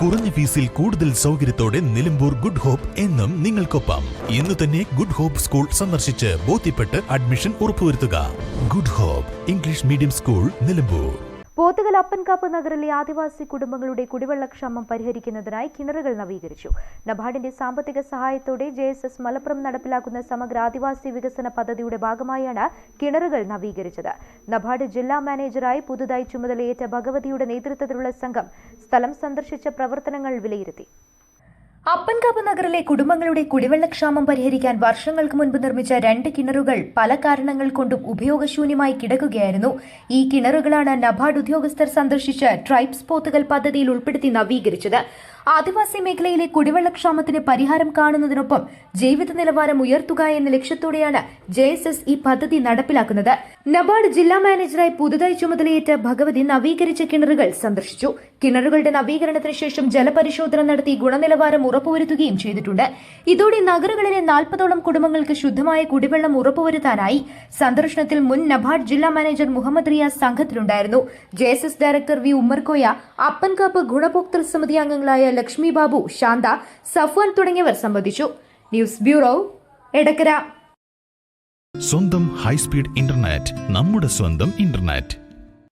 കുറഞ്ഞ ഫീസിൽ കൂടുതൽ സൗകര്യത്തോടെ നിലമ്പൂർ ഗുഡ് ഹോപ്പ് എന്നും നിങ്ങൾക്കൊപ്പം. ഇന്ന് തന്നെ ഗുഡ് ഹോപ്പ് സ്കൂൾ സന്ദർശിച്ച് ബോധ്യപ്പെട്ട് അഡ്മിഷൻ ഉറപ്പുവരുത്തുക. Good hope English medium school, Nilambur. Pothukal Appankappu നഗറിലെ ആദിവാസി കുടുംബങ്ങളുടെ കുടിവെള്ളക്ഷാമം പരിഹരിക്കുന്നതിനായി കിണറുകൾ നവീകരിച്ചു. നബാർഡിന്റെ സാമ്പത്തിക സഹായത്തോടെ JSS മലപ്പുറം നടപ്പിലാക്കുന്ന സമഗ്ര ആദിവാസി വികസന പദ്ധതിയുടെ ഭാഗമായാണ് കിണറുകൾ നവീകരിച്ചത്. നബാർഡ് ജില്ലാ മാനേജറായി പുതുതായി ചുമതലയേറ്റ ഭഗവതിയുടെ നേതൃത്വത്തിലുള്ള സംഘം സ്ഥലം സന്ദർശിച്ച പ്രവർത്തനങ്ങൾ വിലയിരുത്തി. അപ്പൻകാപ്പ് നഗറിലെ കുടുംബങ്ങളുടെ കുടിവെള്ളക്ഷാമം പരിഹരിക്കാൻ വർഷങ്ങൾക്ക് മുൻപ് നിർമ്മിച്ച 2 കിണറുകൾ പല കാരണങ്ങൾ കൊണ്ടും ഉപയോഗശൂന്യമായി കിടക്കുകയായിരുന്നു. ഈ കിണറുകളാണ് നബാർഡ് ഉദ്യോഗസ്ഥർ സന്ദർശിച്ച് ട്രൈബ്സ് പോത്തുകൽ പദ്ധതിയിൽ ഉൾപ്പെടുത്തി നവീകരിച്ചത്. ആദിവാസി മേഖലയിലെ കുടിവെള്ളക്ഷാമത്തിന് പരിഹാരം കാണുന്നതിനൊപ്പം ജീവിത നിലവാരം ഉയർത്തുക എന്ന ലക്ഷ്യത്തോടെയാണ് JSS ഈ പദ്ധതി നടപ്പിലാക്കുന്നത്. നബാർഡ് ജില്ലാ മാനേജറായി പുതുതായി ചുമതലയേറ്റ ഭഗവതി നവീകരിച്ച കിണറുകൾ സന്ദർശിച്ചു. കിണറുകളുടെ നവീകരണത്തിന് ശേഷം ജലപരിശോധന നടത്തി ഗുണനിലവാരം ഉറപ്പുവരുത്തുകയും ചെയ്തിട്ടുണ്ട്. ഇതോടെ നഗരങ്ങളിലെ 40ഓളം കുടുംബങ്ങൾക്ക് ശുദ്ധമായ കുടിവെള്ളം ഉറപ്പുവരുത്താനായി. സന്ദർശനത്തിൽ മുൻ നബാർഡ് ജില്ലാ മാനേജർ മുഹമ്മദ് റിയാസ് സംഘത്തിലുണ്ടായിരുന്നു. JSS director V Ummerkoya, Appankappu ഗുണഭോക്തൃ സമിതി അംഗങ്ങളായ ലക്ഷ്മി ബാബു, ശാന്ത, സഫ്വാൻ തുടങ്ങിയവർ സംബന്ധിച്ചു. News bureau, Edakkara. സ്വന്തം ഹൈസ്പീഡ് ഇന്റർനെറ്റ്, നമ്മുടെ സ്വന്തം ഇന്റർനെറ്റ്.